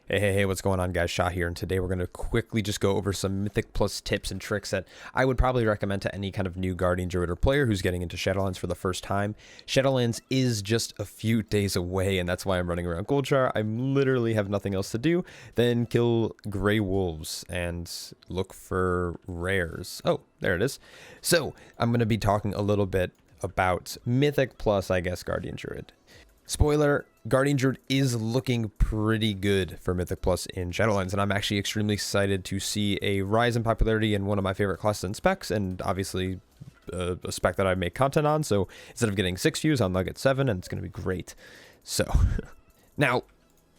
Hey, what's going on, guys? Shah here, and today we're going to quickly just go over some Mythic Plus tips and tricks that I would probably recommend to any kind of new Guardian Druid or player who's getting into Shadowlands for the first time. Shadowlands is just a few days away, and that's why I'm running around Goldshire. I literally have nothing else to do than kill Grey Wolves and look for rares. Oh, there it is. So, I'm going to be talking a little bit about Mythic Plus, I guess, Guardian Druid. Spoiler, Guardian Druid is looking pretty good for Mythic Plus in Shadowlands, and I'm actually extremely excited to see a rise in popularity in one of my favorite classes and specs, and obviously a spec that I make content on, so instead of getting 6 views, I'll get 7, and it's going to be great. So, now,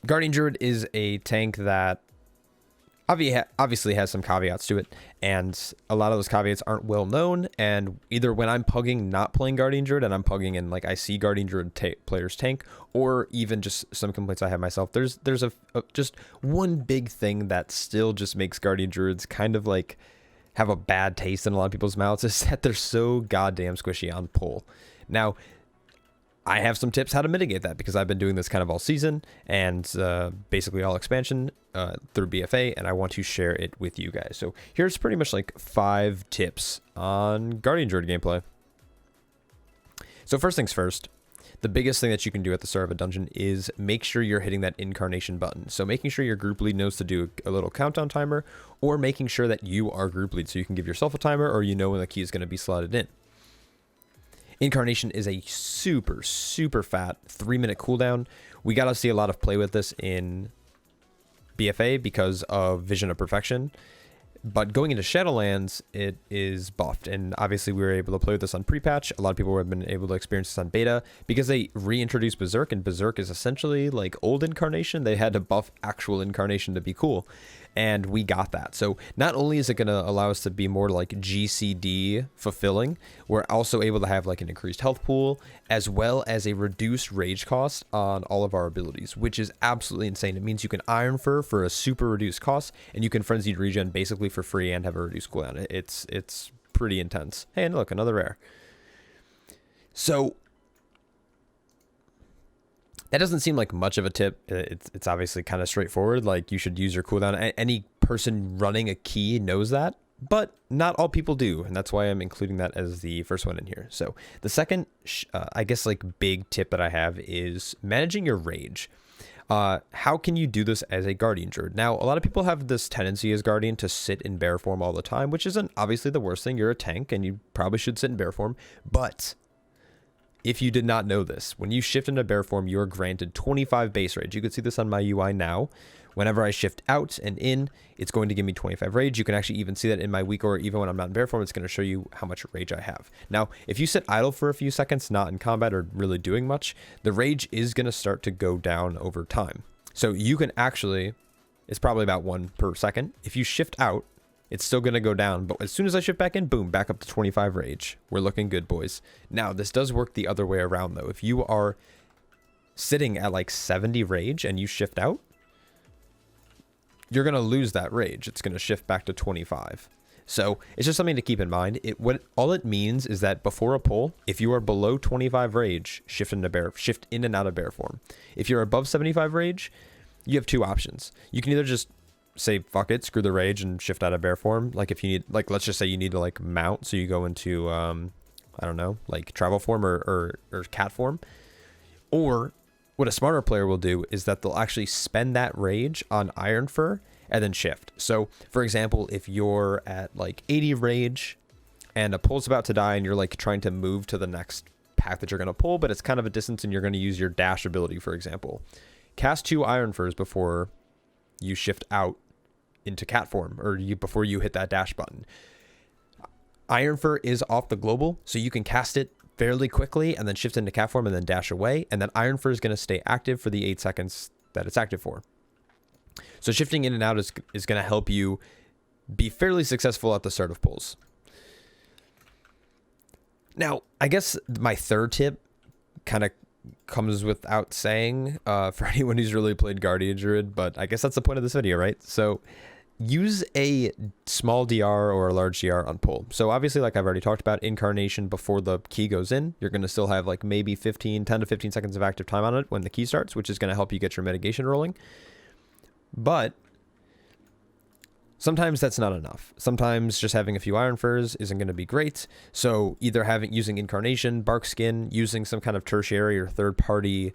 Guardian Druid is a tank that obviously has some caveats to it, and a lot of those caveats aren't well known, and either when I'm pugging not playing Guardian Druid and I'm pugging and like I see Guardian Druid players tank, or even just some complaints I have myself, there's just one big thing that still just makes Guardian Druids kind of like have a bad taste in a lot of people's mouths, is that they're so goddamn squishy on pull. Now, I have some tips how to mitigate that because I've been doing this kind of all season and basically all expansion through BFA, and I want to share it with you guys. So here's pretty much like 5 tips on Guardian Druid gameplay. So first things first, the biggest thing that you can do at the start of a dungeon is make sure you're hitting that Incarnation button. So making sure your group lead knows to do a little countdown timer, or making sure that you are group lead so you can give yourself a timer, or you know when the key is going to be slotted in. Incarnation is a super fat 3-minute cooldown. We got to see a lot of play with this in BFA because of Vision of Perfection. But going into Shadowlands, it is buffed. And obviously we were able to play with this on pre-patch. A lot of people have been able to experience this on beta because they reintroduced Berserk, and Berserk is essentially like old Incarnation. They had to buff actual Incarnation to be cool. And we got that. So not only is it going to allow us to be more like GCD fulfilling, we're also able to have like an increased health pool as well as a reduced rage cost on all of our abilities, which is absolutely insane. It means you can Iron Fur for a super reduced cost, and you can Frenzied Regen basically for free and have a reduced cooldown. It's pretty intense. Hey, and look, another rare. So that doesn't seem like much of a tip. It's obviously kind of straightforward. Like, you should use your cooldown. Any person running a key knows that, but not all people do. And that's why I'm including that as the first one in here. So the second, I guess, like big tip that I have is managing your rage. How can you do this as a Guardian Druid? Now, a lot of people have this tendency as Guardian to sit in bear form all the time, which isn't obviously the worst thing. You're a tank and you probably should sit in bear form, but if you did not know this, when you shift into bear form, you are granted 25 base rage. You can see this on my UI now. Whenever I shift out and in, it's going to give me 25 rage. You can actually even see that in my weak aura. Even when I'm not in bear form, it's going to show you how much rage I have. Now, if you sit idle for a few seconds, not in combat or really doing much, the rage is going to start to go down over time. So you can actually, it's probably about 1 per second. If you shift out, it's still going to go down, but as soon as I shift back in, boom, back up to 25 rage. We're looking good, boys. Now, this does work the other way around, though. If you are sitting at like 70 rage and you shift out, you're going to lose that rage. It's going to shift back to 25. So it's just something to keep in mind. All it means is that before a pull, if you are below 25 rage, shift in and out of bear form. If you're above 75 rage, you have 2 options. You can either just say fuck it, screw the rage, and shift out of bear form. Like if you need, like, let's just say you need to like mount, so you go into I don't know, like travel form or cat form. Or what a smarter player will do is that they'll actually spend that rage on Iron Fur and then shift. So for example, if you're at like 80 rage and a pull's about to die and you're like trying to move to the next pack that you're going to pull, but it's kind of a distance and you're going to use your dash ability, for example, cast 2 Iron Furs before you shift out into cat form, or before you hit that dash button. Iron Fur is off the global, so you can cast it fairly quickly and then shift into cat form and then dash away, and then Iron Fur is going to stay active for the 8 seconds that it's active for. So shifting in and out is going to help you be fairly successful at the start of pulls. Now, I guess my third tip kind of comes without saying for anyone who's really played Guardian Druid, but I guess that's the point of this video, right? So use a small DR or a large DR on pull. So obviously, like I've already talked about, Incarnation before the key goes in, you're going to still have like maybe 10 to 15 seconds of active time on it when the key starts, which is going to help you get your mitigation rolling. But sometimes that's not enough. Sometimes just having a few Iron Furs isn't going to be great. So either using Incarnation, Bark Skin, using some kind of tertiary or third-party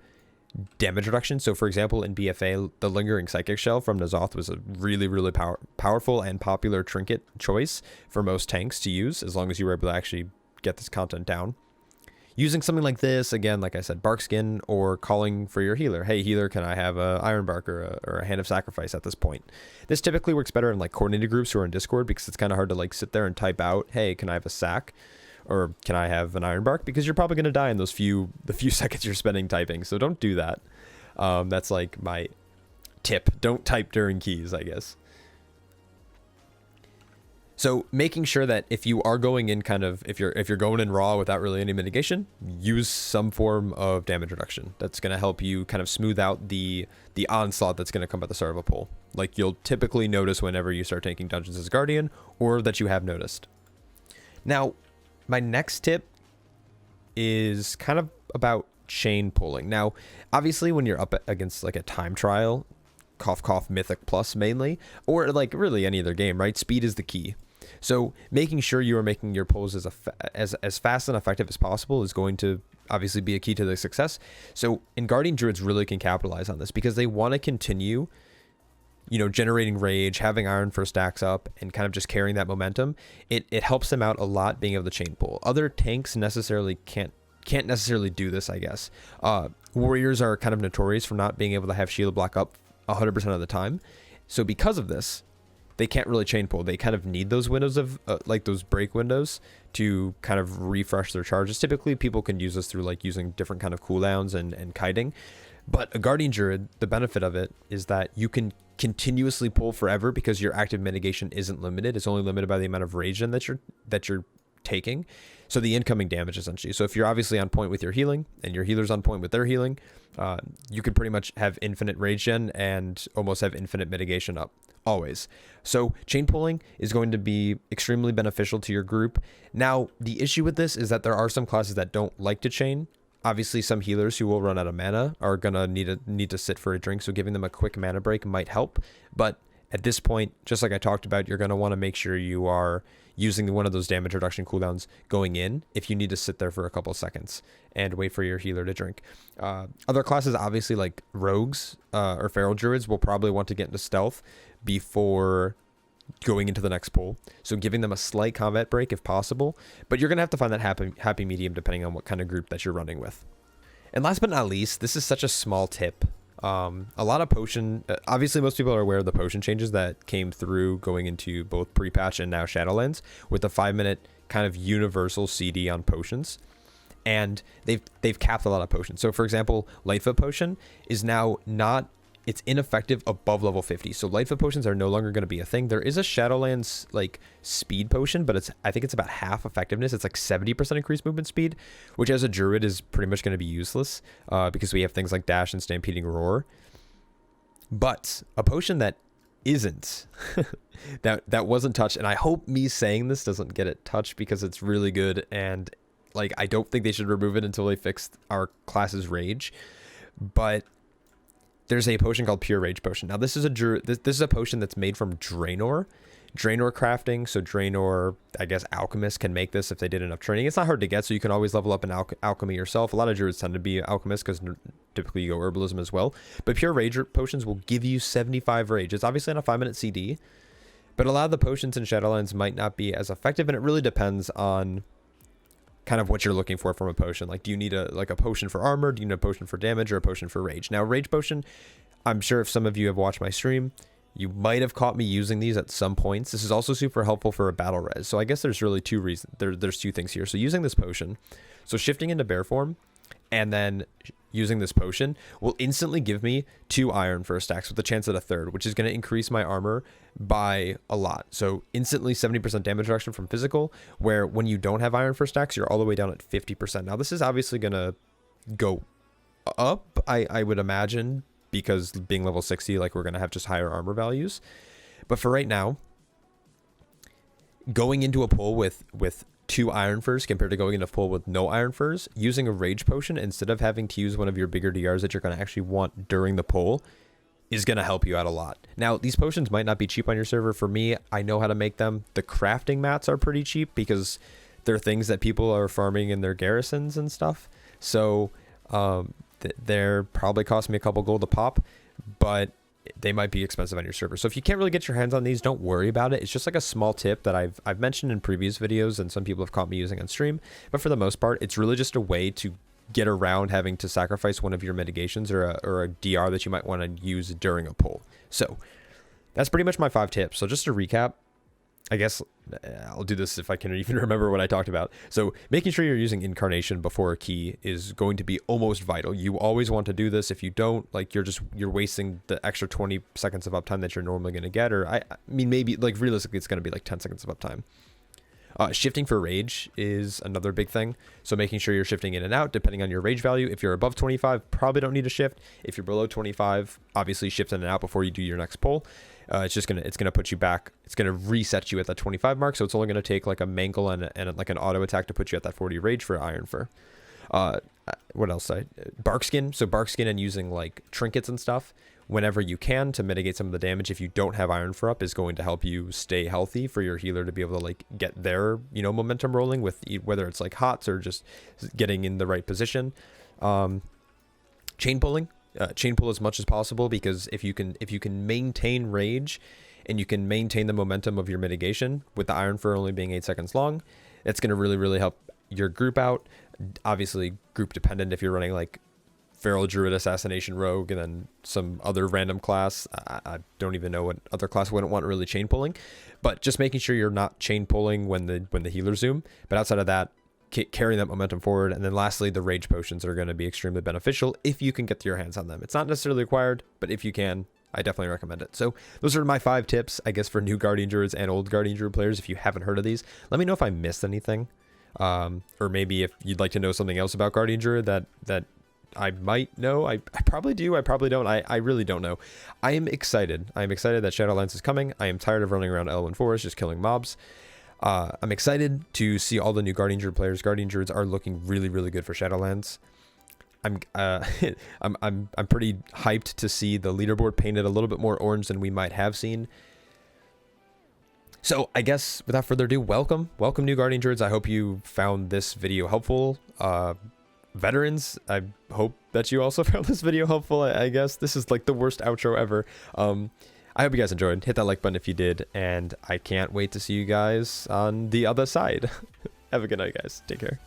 damage reduction. So for example, in BFA, the Lingering Psychic Shell from N'Zoth was a really, really powerful and popular trinket choice for most tanks to use, as long as you were able to actually get this content down. Using something like this, again, like I said, Bark Skin, or calling for your healer. Hey, healer, can I have a Iron Bark or a Hand of Sacrifice at this point? This typically works better in like coordinated groups who are in Discord, because it's kind of hard to like sit there and type out, hey, can I have a sack? Or can I have an Iron Bark? Because you're probably going to die in the few seconds you're spending typing. So don't do that. That's like my tip. Don't type during keys, I guess. So making sure that if you are going in if you're going in raw without really any mitigation, use some form of damage reduction. That's going to help you kind of smooth out the onslaught that's going to come at the start of a pull. Like you'll typically notice whenever you start taking dungeons as Guardian, or that you have noticed. Now, my next tip is kind of about chain pulling. Now, obviously when you're up against like a time trial, cough Mythic Plus mainly, or like really any other game, right? Speed is the key. So making sure you are making your pulls as fast and effective as possible is going to obviously be a key to the success. So Guardian Druids really can capitalize on this, because they want to continue, you know, generating rage, having Iron Fur stacks up, and kind of just carrying that momentum. It helps them out a lot being able to chain pull. Other tanks necessarily can't necessarily do this, I guess. Warriors are kind of notorious for not being able to have shield block up 100% of the time. So because of this, they can't really chain pull. They kind of need those windows of like those break windows to kind of refresh their charges. Typically people can use this through like using different kind of cooldowns and kiting. But a Guardian Druid, the benefit of it is that you can continuously pull forever, because your active mitigation isn't limited. It's only limited by the amount of rage gen that you're taking. So the incoming damage, essentially. So if you're obviously on point with your healing and your healer's on point with their healing, you could pretty much have infinite rage gen and almost have infinite mitigation up, always. So chain pulling is going to be extremely beneficial to your group. Now, the issue with this is that there are some classes that don't like to chain. Obviously, some healers who will run out of mana are gonna need to sit for a drink, so giving them a quick mana break might help. But at this point, just like I talked about, you're gonna want to make sure you are using one of those damage reduction cooldowns going in if you need to sit there for a couple of seconds and wait for your healer to drink. Other classes, obviously, like rogues or feral druids, will probably want to get into stealth before going into the next pull, so giving them a slight combat break if possible, but you're gonna have to find that happy medium depending on what kind of group that you're running with. And last but not least, this is such a small tip. A lot of potion, obviously most people are aware of the potion changes that came through going into both pre-patch and now Shadowlands, with the 5-minute kind of universal CD on potions. And they've capped a lot of potions. So for example, Lightfoot potion is now not, it's ineffective above level 50. So Lightfoot potions are no longer going to be a thing. There is a Shadowlands like speed potion, but I think it's about half effectiveness. It's like 70% increased movement speed, which as a druid is pretty much going to be useless because we have things like dash and stampeding roar. But a potion that isn't that wasn't touched, and I hope me saying this doesn't get it touched, because it's really good, and like I don't think they should remove it until they fix our class's rage. But there's a potion called Pure Rage Potion. Now this is a potion that's made from Draenor crafting. So Draenor, I guess alchemists can make this if they did enough training. It's not hard to get, so you can always level up in alchemy yourself. A lot of druids tend to be alchemists because typically you go herbalism as well. But Pure Rage potions will give you 75 rage. It's obviously on a 5-minute CD, but a lot of the potions in Shadowlands might not be as effective, and it really depends on kind of what you're looking for from a potion. Like, do you need a potion for armor? Do you need a potion for damage, or a potion for rage? Now, rage potion, I'm sure if some of you have watched my stream, you might have caught me using these at some points. This is also super helpful for a battle res. So I guess there's really two reasons. There's two things here. So using this potion, so shifting into bear form, and then using this potion will instantly give me 2 iron for stacks with a chance at a 3rd, which is going to increase my armor by a lot. So instantly 70% damage reduction from physical, where when you don't have iron for stacks, you're all the way down at 50%. Now this is obviously going to go up, I would imagine, because being level 60, like, we're going to have just higher armor values. But for right now, going into a pull with 2 iron furs compared to going into a pull with no iron furs, using a rage potion instead of having to use one of your bigger DRs that you're going to actually want during the pull is going to help you out a lot. Now, these potions might not be cheap on your server. For me, I know how to make them. The crafting mats are pretty cheap because they're things that people are farming in their garrisons and stuff. So they're probably cost me a couple gold a pop, but they might be expensive on your server. So if you can't really get your hands on these, don't worry about it. It's just like a small tip that I've mentioned in previous videos and some people have caught me using on stream. But for the most part, it's really just a way to get around having to sacrifice one of your mitigations or a DR that you might want to use during a pull. So that's pretty much my 5 tips. So just to recap, I guess I'll do this if I can even remember what I talked about. So making sure you're using Incarnation before a key is going to be almost vital. You always want to do this. If you don't, like, you're wasting the extra 20 seconds of uptime that you're normally going to get. Or I mean, maybe like realistically, it's going to be like 10 seconds of uptime. Shifting for rage is another big thing. So making sure you're shifting in and out depending on your rage value. If you're above 25, probably don't need to shift. If you're below 25, obviously shift in and out before you do your next pull. It's gonna put you back. It's gonna reset you at that 25 mark. So it's only gonna take like a mangle and like an auto attack to put you at that 40 rage for Iron Fur. What else? Bark skin. So bark skin and using like trinkets and stuff whenever you can to mitigate some of the damage if you don't have Iron Fur up is going to help you stay healthy for your healer to be able to like get their momentum rolling with whether it's like hots or just getting in the right position. Chain pulling. Chain pull as much as possible, because if you can maintain rage and you can maintain the momentum of your mitigation with the Iron Fur only being 8 seconds long, it's going to really help your group out. Obviously group dependent if you're running like Feral Druid, Assassination Rogue, and then some other random class. I don't even know what other class wouldn't want really chain pulling, but just making sure you're not chain pulling when the healers zoom. But outside of that, carrying that momentum forward. And then lastly, the rage potions are going to be extremely beneficial if you can get your hands on them. It's not necessarily required, but if you can, I definitely recommend it. So those are my 5 tips, I guess, for new Guardian Druids and old Guardian Druid players. If you haven't heard of these, let me know if I missed anything. Or maybe if you'd like to know something else about Guardian Druid that I might know. I probably do. I probably don't. I really don't know. I am excited. I am excited that Shadowlands is coming. I am tired of running around Elwyn Forest just killing mobs. I'm excited to see all the new Guardian Druid players. Guardian Druids are looking really good for Shadowlands. I'm pretty hyped to see the leaderboard painted a little bit more orange than we might have seen. So I guess without further ado, welcome new Guardian Druids. I hope you found this video helpful. Veterans, I hope that you also found this video helpful. I guess this is like the worst outro ever. I hope you guys enjoyed. Hit that like button if you did, and I can't wait to see you guys on the other side. Have a good night, guys. Take care.